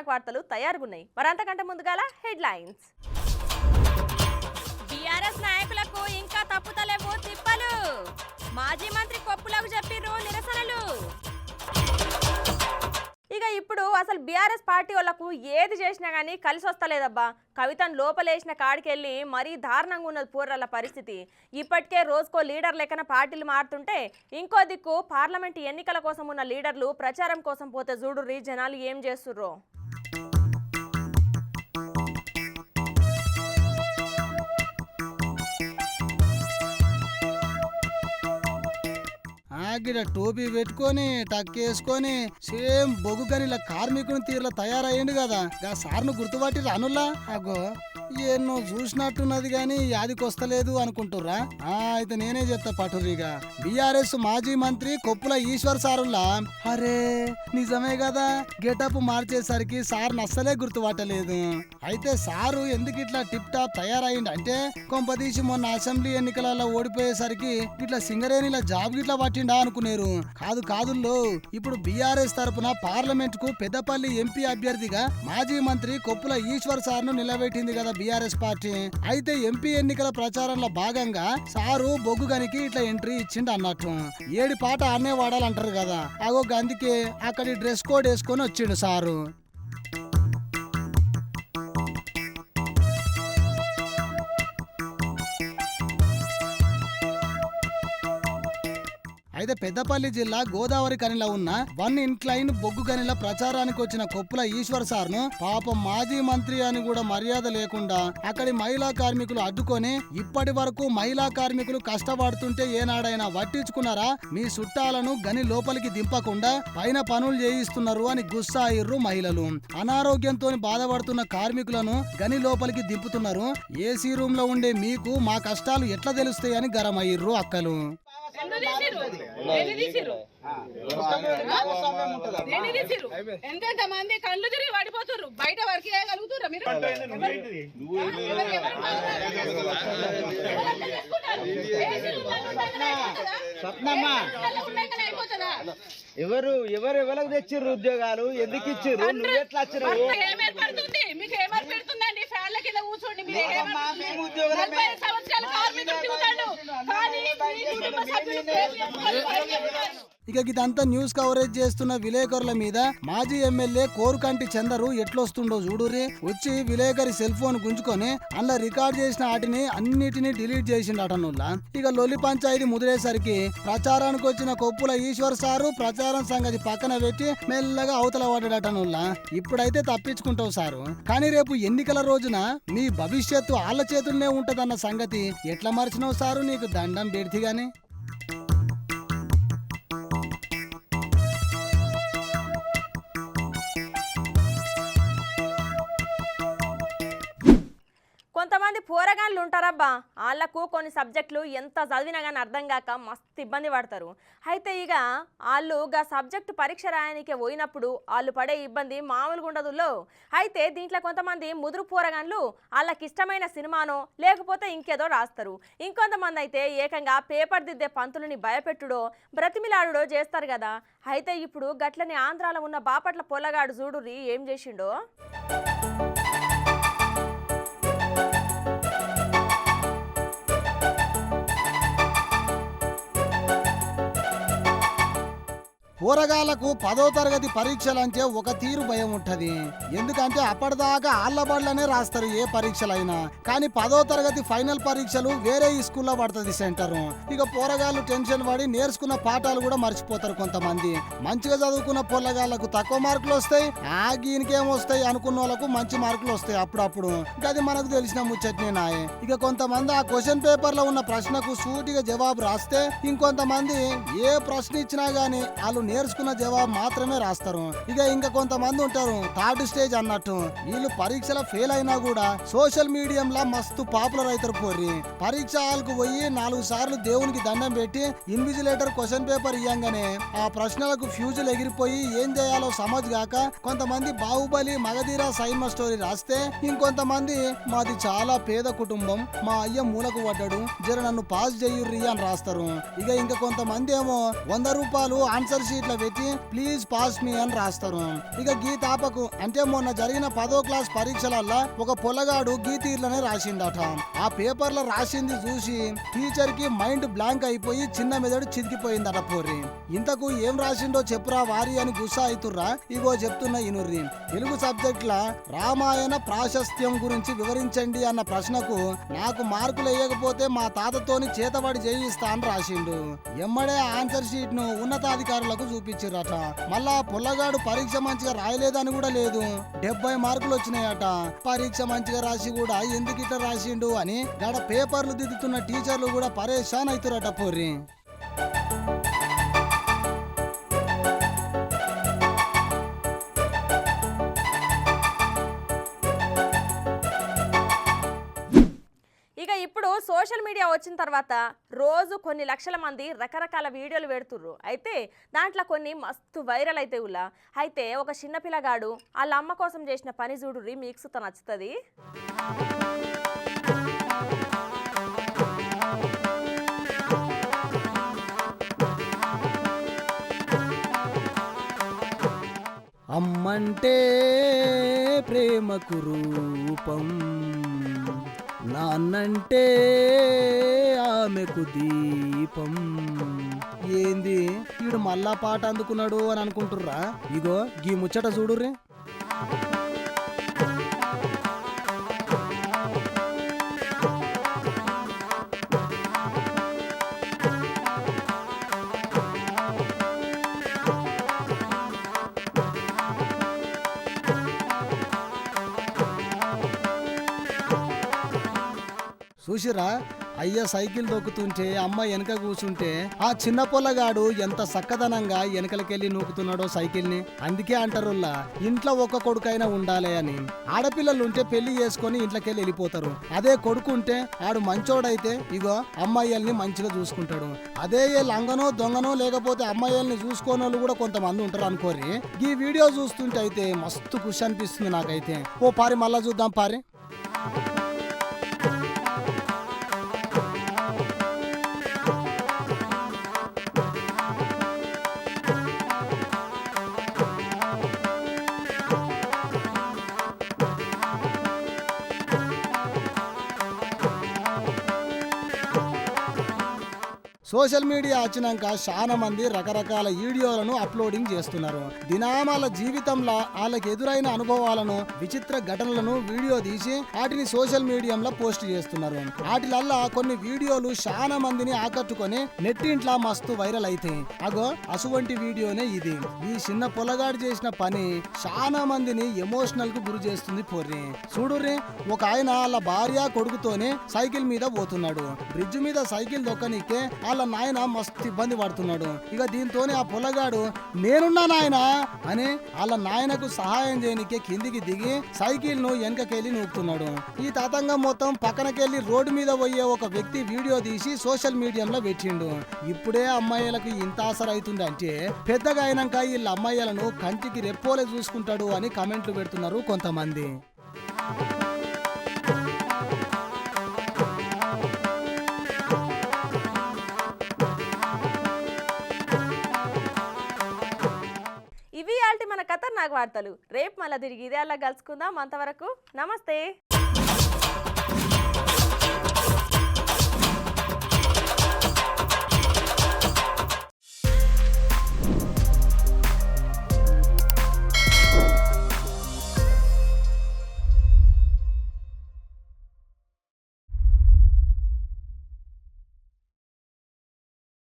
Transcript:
ఖతర్నాక్ వార్తలు తయారుగున్నాయి. మరంతకంటే ముందుగాల headlines. BRS నాయకులకు ఇంకా తప్పుతలేవు తిప్పలు. మాజీ మంత్రి కొప్పులకు చెప్పిర్రు నిరసనలు. ఇక ఇప్పుడు అసలు బీఆర్ఎస్ పార్టీ వాళ్ళకు ఏది చేసినా కానీ కలిసి వస్తలేదబ్బా. కవితను లోపలేసిన కాడికెళ్ళి మరీ దారుణంగా ఉన్నది పూర్రాల పరిస్థితి. ఇప్పటికే రోజుకో లీడర్ లెక్కన పార్టీలు మారుతుంటే ఇంకో దిక్కు పార్లమెంట్ ఎన్నికల కోసం ఉన్న లీడర్లు ప్రచారం కోసం పోతే చూడుర్రి జనాలు ఏం చేస్తుర్రో. గిడ టోపీ పెట్టుకొని టక్కేసుకొని సేమ్ బొగ్గు గనిల కార్మికుని తీరులో తయారయ్యిండు కదా. సార్ను గుర్తుపట్టి రానుల్లా అగో ఎన్నో చూసినట్టున్నది గాని యాదికొస్తలేదు అనుకుంటుర్రా. అయితే నేనే చెప్తా పటురిగా. బీఆర్ఎస్ మాజీ మంత్రి కొప్పుల ఈశ్వర్ సారుల్లా. అరే నిజమే కదా, గెటప్ మార్చేసరికి సార్ అస్సలే గుర్తుపట్టలేదు. అయితే సారు ఎందుకు ఇట్లా టిప్ టాప్ తయారయ్యిండు అంటే కొంపదీసి మొన్న అసెంబ్లీ ఎన్నికలలో ఓడిపోయేసరికి ఇట్లా సింగరేణిల జాబ్ గిట్లా పట్టిండా అనుకునేరు. కాదుల్లో ఇప్పుడు బీఆర్ఎస్ తరపున పార్లమెంట్ కు పెద్దపల్లి ఎంపీ అభ్యర్థిగా మాజీ మంత్రి కొప్పుల ఈశ్వర్ సార్ ను నిలబెట్టింది కదా బీఆర్ఎస్ పార్టీ. అయితే ఎంపీ ఎన్నికల ప్రచారంలో భాగంగా సారు బొగ్గు గనికి ఇట్లా ఎంట్రీ ఇచ్చిండు అన్నట్టు. ఏడి పాట ఆడనే వాడాలంటారు కదా, అగో అందుకే అక్కడి డ్రెస్ కోడ్ వేసుకొని వచ్చిండు సారు. అయితే పెద్దపల్లి జిల్లా గోదావరి కనిలో ఉన్న వన్ ఇన్క్లైన్ బొగ్గు గనిల ప్రచారానికి వచ్చిన కొప్పుల ఈశ్వర్ సార్ను పాపం మాజీ మంత్రి అని కూడా మర్యాద లేకుండా అక్కడి మహిళా కార్మికులు అడ్డుకొని ఇప్పటి వరకు మహిళా కార్మికులు కష్టపడుతుంటే ఏనాడైనా పట్టించుకున్నారా, మీ చుట్టాలను గని లోపలికి దింపకుండా పైన పనులు చేయిస్తున్నారు అని గుస్సాయిర్రు మహిళలు. అనారోగ్యంతో బాధపడుతున్న కార్మికులను గని లోపలికి దింపుతున్నారు. ఏసీ రూమ్ లో ఉండే మీకు మా కష్టాలు ఎట్లా తెలుస్తాయని గరమయ్యిర్రు అక్కలు. ఎంతెంత మంది కళ్ళు తిరిగి పడిపోతున్నారు, బయట వర్క్ చేయగలుగుతుర్రా మీరు? ఎవరికి తెచ్చిర్రు ఉద్యోగాలు, ఎందుకు ఇచ్చిర్రు, నువ్వు ఎట్లా వచ్చినావు? ఏమేర్పడుతుంది మీకు? ఏమేర్పెడుతుందండి? ఫ్యాన్ల కింద కూర్చోండి. మీరు ఇక ఇదంతా న్యూస్ కవరేజ్ చేస్తున్న విలేకరుల మీద మాజీ ఎమ్మెల్యే కోరుకంటి చందరు ఎట్లొస్తుండో చూడుర్రి. వచ్చి విలేకరి సెల్ ఫోన్ గుంజుకొని అందులో రికార్డ్ చేసిన వాటిని అన్నిటినీ డిలీట్ చేసిండటనుల్లా. ఇక లొల్లి పంచాయతీ ముదిరేసరికి ప్రచారానికి వచ్చిన కొప్పుల ఈశ్వర్ సారు ప్రచారం సంగతి పక్కన పెట్టి మెల్లగా అవతల పడ్డాడటనుల్లా. ఇప్పుడైతే తప్పించుకుంటావు సారు, కానీ రేపు ఎన్నికల రోజున మీ భవిష్యత్తు ఆళ్ల చేతుల్నే ఉంటదన్న సంగతి ఎట్లా మర్చినావు సారు? నీకు దండం పెడితిగాని. కొంతమంది పోరగాళ్ళు ఉంటారబ్బా, వాళ్ళకు కొన్ని సబ్జెక్టులు ఎంత చదివినా కానీ అర్థం కాక మస్తు ఇబ్బంది పడతారు. అయితే ఇక వాళ్ళు సబ్జెక్టు పరీక్ష రాయడానికి పోయినప్పుడు వాళ్ళు పడే ఇబ్బంది మామూలుగా ఉండదులో. అయితే దీంట్లో కొంతమంది ముదురు పోరగాళ్ళు వాళ్ళకి ఇష్టమైన సినిమానో లేకపోతే ఇంకేదో రాస్తారు. ఇంకొంతమంది అయితే ఏకంగా పేపర్ దిద్దే పంతులని భయపెట్టుడో బ్రతిమిలాడుడో చేస్తారు కదా. అయితే ఇప్పుడు గట్లని ఆంధ్రాలో ఉన్న బాపట్ల పొల్లగాడు చూడుర్రి ఏం చేసిండో. పోరగాళ్లకు 10వ తరగతి పరీక్షలంటే ఒక తీరు భయం ఉంటది. ఎందుకంటే అప్పటిదాకా ఆళ్లబడ్లనే రాస్తారు ఏ పరీక్షలైనా. కానీ 10వ తరగతి ఫైనల్ పరీక్షలు వేరే స్కూల్లో పడుతుంది సెంటర్. ఇక పోరగాళ్ళు టెన్షన్ పడి నేర్చుకున్న పాఠాలు కూడా మర్చిపోతారు. కొంతమంది మంచిగా చదువుకున్న పొల్లగాళ్లకు తక్కువ మార్కులు వస్తాయి, గీనికేం వస్తాయి అనుకున్న వాళ్ళకు మంచి మార్కులు వస్తాయి అప్పుడప్పుడు. అది మనకు తెలిసిన ముచ్చట్నే నాయే. ఇక కొంతమంది ఆ క్వశ్చన్ పేపర్ లో ఉన్న ప్రశ్నకు సూటిగా జవాబు రాస్తే, ఇంకొంతమంది ఏ ప్రశ్న ఇచ్చినా గానీ వాళ్ళు నేర్చుకున్న జవాబు మాత్రమే రాస్తారు. ఇంకా కొంతమంది ఉంటారు థర్డ్ స్టేజ్ అన్నట్టు. వీళ్ళు పరీక్షల ఫెయిల్ అయినా కూడా సోషల్ మీడియంలా మస్తు పాపులర్ అవుతారు. పోరి పరీక్ష హాల్కు పోయి 4 సార్లు దేవునికి దండం పెట్టి ఇన్విజిలేటర్ క్వశ్చన్ పేపర్ ఇయ్యంగానే ఆ ప్రశ్నలకు ఫ్యూజులు ఎగిరిపోయి ఏం చేయాలో సమజ్ గాక కొంతమంది బాహుబలి మగధీర సైన్మ స్టోరీ రాస్తే, ఇంకొంతమంది మాది చాలా పేద కుటుంబం, మా అయ్య మూలకు పడ్డాడు, జర నన్ను పాస్ చేయుర్రి అని రాస్తారు. ఇంకా కొంతమంది ఏమో 100 రూపాయలు ఆన్సర్ షీట్ ఇట్లా పెట్టి ప్లీజ్ పాస్ మీ అని రాస్తారు. ఇక గీ తాపకు అంటే మొన్న జరిగిన 10వ క్లాస్ పరీక్షలల్లా ఒక పొలగాడు గీ తీర్లనే రాసిండట. ఆ పేపర్లో రాసింది చూసి టీచర్ కి మైండ్ బ్లాంక్ అయిపోయి చిన్న మెదడు చితికిపోయిందట. పోర్రి ఇంతకు ఏం రాసిండో చెప్పురా వారి అని గుస్సా అవుతుర్రా. ఇగో చెప్తున్నా ఇనుర్రి. తెలుగు సబ్జెక్ట్ లా రామాయణ ప్రాశస్త్యం గురించి వివరించండి అన్న ప్రశ్నకు నాకు మార్కులు వేయకపోతే మా తాతతోని చేతబడి చేయిస్తా అని రాసిండు. ఎమ్మడే ఆన్సర్ షీట్ ను ఉన్నతాధికారులకు చూపించిరట. మళ్ళా పొల్లగాడు పరీక్ష మంచిగా రాయలేదని కూడా లేదు, 70 మార్కులు వచ్చినాయట. పరీక్ష మంచిగా రాసి కూడా ఎందుకు ఇట్లా రాసిండు అని గడ పేపర్లు దిద్దుతున్న టీచర్లు కూడా పరేషాన్ అవుతురట. పోర్రి ఇక ఇప్పుడు సోషల్ మీడియా వచ్చిన తర్వాత రోజు కొన్ని లక్షల మంది రకరకాల వీడియోలు పెడుతుర్రు. అయితే దాంట్లో కొన్ని మస్తు వైరల్ అయితే ఉల్లా. అయితే ఒక చిన్న పిల్లగాడు వాళ్ళ అమ్మ కోసం చేసిన పని చూడుర్రి, మీకు నచ్చుతుంది. అమ్మంటే ప్రేమకు రూపం, నాన్నంటే ఆమెకు దీపం. ఏంది వీడు మళ్ళా పాట అందుకున్నాడు అని అనుకుంటుర్రా? ఇగో గీ ముచ్చట చూడుర్రి. చూసిరా అయ్య సైకిల్ దొక్కుతుంటే అమ్మ వెనక కూర్చుంటే ఆ చిన్న పొల్లగాడు ఎంత చక్కదనంగా వెనకలకెళ్ళి నూకుతున్నాడో సైకిల్ ని. అందుకే అంటారుల్లా ఇంట్లో ఒక కొడుకైనా ఉండాలి అని. ఆడపిల్లలు ఉంటే పెళ్లి చేసుకొని ఇంట్లోకెళ్ళి వెళ్ళిపోతారు. అదే కొడుకుంటే ఆడు మంచోడైతే ఇగో అమ్మాయిల్ని మంచిగా చూసుకుంటాడు. అదే ఏ లంగనో దొంగనో లేకపోతే అమ్మాయిల్ని చూసుకోని వాళ్ళు కూడా కొంతమంది ఉంటారు అనుకోరి. ఈ వీడియో చూస్తుంటే అయితే మస్తు ఖుషి అనిపిస్తుంది నాకైతే. ఓ పారి మళ్ళా చూద్దాం పారి. సోషల్ మీడియా వచ్చినాక చాలా మంది రకరకాల వీడియోలను అప్లోడింగ్ చేస్తున్నారు. దినామాల జీవితంలో వాళ్ళకి ఎదురైన అనుభవాలను, విచిత్ర ఘటనలను వీడియో తీసి వాటిని సోషల్ మీడియాలో పోస్ట్ చేస్తున్నారు. వాటిలల్లా కొన్ని వీడియోలు చాలా మందిని ఆకట్టుకొని నెట్టింట్లా మస్తు వైరల్ అయితే అగో అసువంటి వీడియోనే ఇది. ఈ చిన్న పొలగాడు చేసిన పని చాలా మందిని ఎమోషనల్ కు గురి చేస్తుంది. పోర్రి చూడుర్రి, ఒక ఆయన వాళ్ళ భార్య కొడుకుతోనే సైకిల్ మీద పోతున్నాడు. బ్రిడ్జ్ మీద సైకిల్ దొక్కనికే వాళ్ళ నాయన మస్తు ఇబ్బంది పడుతున్నాడు. ఇక దీంతోనే ఆ పొలగాడు నేనున్నా నాయన అని వాళ్ళ నాయనకు సహాయం చేయనికే కిందికి దిగి సైకిల్ ను వెనకకెళ్ళి నూపుతున్నాడు. ఈ తతంగం మొత్తం పక్కనకెళ్ళి రోడ్డు మీద పోయే ఒక వ్యక్తి వీడియో తీసి సోషల్ మీడియాలో పెట్టిండు. ఇప్పుడే అమ్మాయిలకు ఇంత ఆసర అవుతుంది అంటే పెద్దగా అయినాక వీళ్ళ అమ్మాయిలను కంటికి రెప్పోలే చూసుకుంటాడు అని కామెంట్లు పెడుతున్నారు కొంతమంది. ఇవి మన ఖతర్నాక్ వార్తలు. రేపు మళ్ళీ తిరిగి ఇదే అలా కలుసుకుందాం. అంతవరకు నమస్తే.